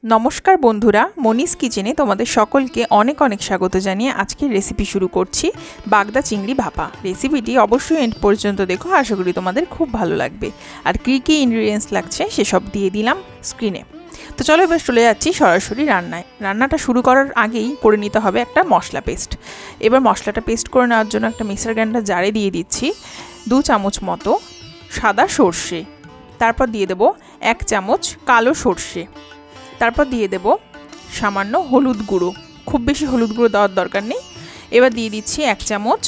নমস্কার বন্ধুরা, মনিস কিচেনে তোমাদের সকলকে অনেক অনেক স্বাগত জানিয়ে আজকের রেসিপি শুরু করছি বাগদা চিংড়ি ভাপা। রেসিপিটি অবশ্যই এন্ড পর্যন্ত দেখো, আশা করি তোমাদের খুব ভালো লাগবে। আর কী কী ইনগ্রিডিয়েন্টস লাগছে সেসব দিয়ে দিলাম স্ক্রিনে। তো চলো এবার চলে যাচ্ছি সরাসরি রান্নায়। রান্নাটা শুরু করার আগেই করে নিতে হবে একটা মশলা পেস্ট। এবার মশলাটা পেস্ট করে নেওয়ার জন্য একটা মিক্সার গ্রাইন্ডার জারে দিয়ে দিচ্ছি 2 চামচ মতো সাদা সর্ষে, তারপর দিয়ে দেবো 1 চামচ কালো সর্ষে, তারপর দিয়ে দেব সামান্য হলুদ গুঁড়ো, খুব বেশি হলুদ গুঁড়ো দেওয়ার দরকার নেই। এবার দিয়ে দিচ্ছি 1 চামচ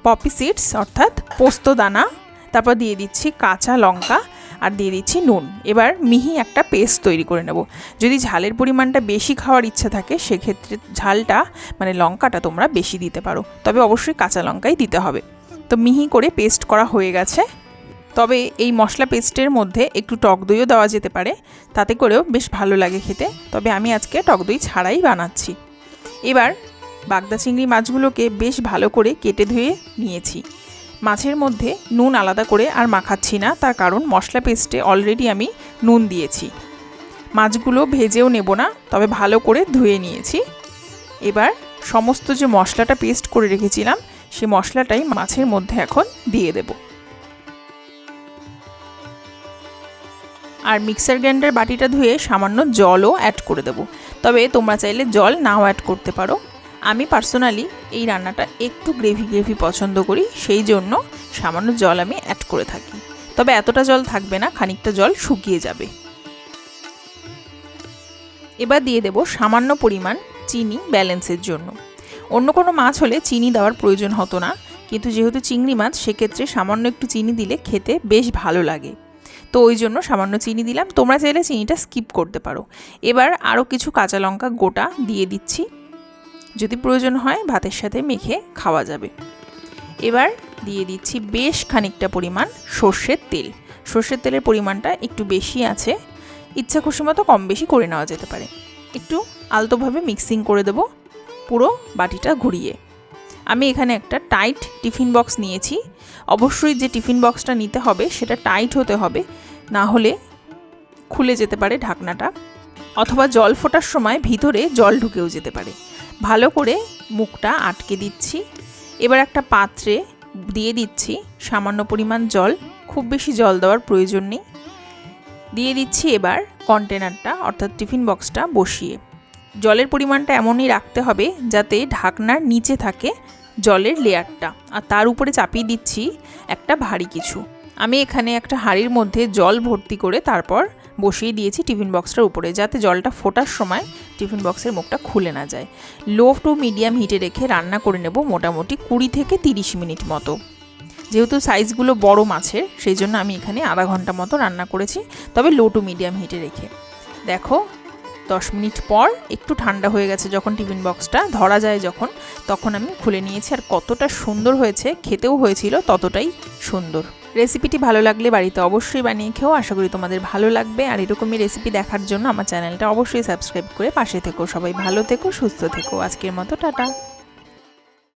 পপি সিডস অর্থাৎ পোস্ত দানা, তারপর দিয়ে দিচ্ছি কাঁচা লঙ্কা আর দিয়ে দিচ্ছি নুন। এবার মিহি একটা পেস্ট তৈরি করে নেব। যদি ঝালের পরিমাণটা বেশি খাওয়ার ইচ্ছা থাকে সেক্ষেত্রে ঝালটা মানে লঙ্কাটা তোমরা বেশি দিতে পারো, তবে অবশ্যই কাঁচা লঙ্কাই দিতে হবে। তো মিহি করে পেস্ট করা হয়ে গেছে। তবে এই মশলা পেস্টের মধ্যে একটু টক দইও দেওয়া যেতে পারে, তাতে করেও বেশ ভালো লাগে খেতে। তবে আমি আজকে টক দই ছাড়াই বানাচ্ছি। এবার বাগদা চিংড়ি মাছগুলোকে বেশ ভালো করে কেটে ধুয়ে নিয়েছি। মাছের মধ্যে নুন আলাদা করে আর মাখাচ্ছি না, তার কারণ মশলা পেস্টে অলরেডি আমি নুন দিয়েছি। মাছগুলো ভেজেও নেব না, তবে ভালো করে ধুয়ে নিয়েছি। এবার সমস্ত যে মশলাটা পেস্ট করে রেখেছিলাম সেই মশলাটাই মাছের মধ্যে এখন দিয়ে দেব। আর মিক্সার গ্রাইন্ডার বাটিটা ধুয়ে সামান্য জলও অ্যাড করে দেব। তবে তোমরা চাইলে জল নাও অ্যাড করতে পারো। আমি পার্সোনালি এই রান্নাটা একটু গ্রেভি পছন্দ করি, সেই জন্য সামান্য জল আমি অ্যাড করে থাকি। তবে এতটা জল থাকবে না, খানিকটা জল শুকিয়ে যাবে। এবার দিয়ে দেব সামান্য পরিমাণ চিনি ব্যালেন্সের জন্য। অন্য কোনো মাছ হলে চিনি দেওয়ার প্রয়োজন হতো না, কিন্তু যেহেতু চিংড়ি মাছ সেক্ষেত্রে সামান্য একটু চিনি দিলে খেতে বেশ ভালো লাগে। তো ওই জন্য সামান্য চিনি দিলাম, তোমরা চাইলে চিনিটা স্কিপ করতে পারো। এবার আরও কিছু কাঁচা লঙ্কা গোটা দিয়ে দিচ্ছি, যদি প্রয়োজন হয় ভাতের সাথে মেখে খাওয়া যাবে। এবার দিয়ে দিচ্ছি বেশ খানিকটা পরিমাণ সর্ষের তেল। সর্ষের তেলের পরিমাণটা একটু বেশি আছে, ইচ্ছা খুশি মতো কম বেশি করে নেওয়া যেতে পারে। একটু আলতোভাবে মিক্সিং করে দেব পুরো বাটিটা ঘুরিয়ে। আমি এখানে একটা টাইট টিফিন বক্স নিয়েছি। অবশ্যই যে টিফিন বক্সটা নিতে হবে সেটা টাইট হতে হবে, না হলে খুলে যেতে পারে ঢাকনাটা, অথবা জল ফোটার সময় ভিতরে জল ঢুকেও যেতে পারে। ভালো করে মুখটা আটকে দিচ্ছি। এবার একটা পাত্রে দিয়ে দিচ্ছি সামান্য পরিমাণ জল, খুব বেশি জল দেওয়ার প্রয়োজন নেই। দিয়ে দিচ্ছি এবার কন্টেনারটা অর্থাৎ টিফিন বক্সটা বসিয়ে। জলের পরিমাণটা এমনই রাখতে হবে যাতে ঢাকনার নিচে থাকে জলের লেয়ারটা, আর তার উপরে চাপিয়ে দিচ্ছি একটা ভারী কিছু। আমি এখানে একটা হাঁড়ির মধ্যে জল ভর্তি করে তারপর বসিয়ে দিয়েছি টিফিন বক্সটার উপরে, যাতে জলটা ফোটার সময় টিফিন বক্সের মুখটা খুলে না যায়। লো টু মিডিয়াম হিটে রেখে রান্না করে নেব মোটামুটি 20 থেকে 30 মিনিট মতো। যেহেতু সাইজগুলো বড় মাছের সেই জন্য আমি এখানে আধা ঘন্টা মতো রান্না করেছি, তবে লো টু মিডিয়াম হিটে রেখে। দেখো 10 মিনিট পর একটু ঠান্ডা হয়ে গেছে, যখন টিফিন বক্সটা ধরা যায় তখন আমি খুলে নিয়েছি। আর কতটা সুন্দর হয়েছে, খেতেও হয়েছিল ততটাই সুন্দর। রেসিপিটি ভালো লাগলে বাড়িতে অবশ্যই বানিয়ে খেও, আশা করি তোমাদের ভালো লাগবে। আর এরকমই রেসিপি দেখার জন্য আমার চ্যানেলটা অবশ্যই সাবস্ক্রাইব করে পাশে থেকো। সবাই ভালো থেকো, সুস্থ থেকো। আজকের মতো টাটা।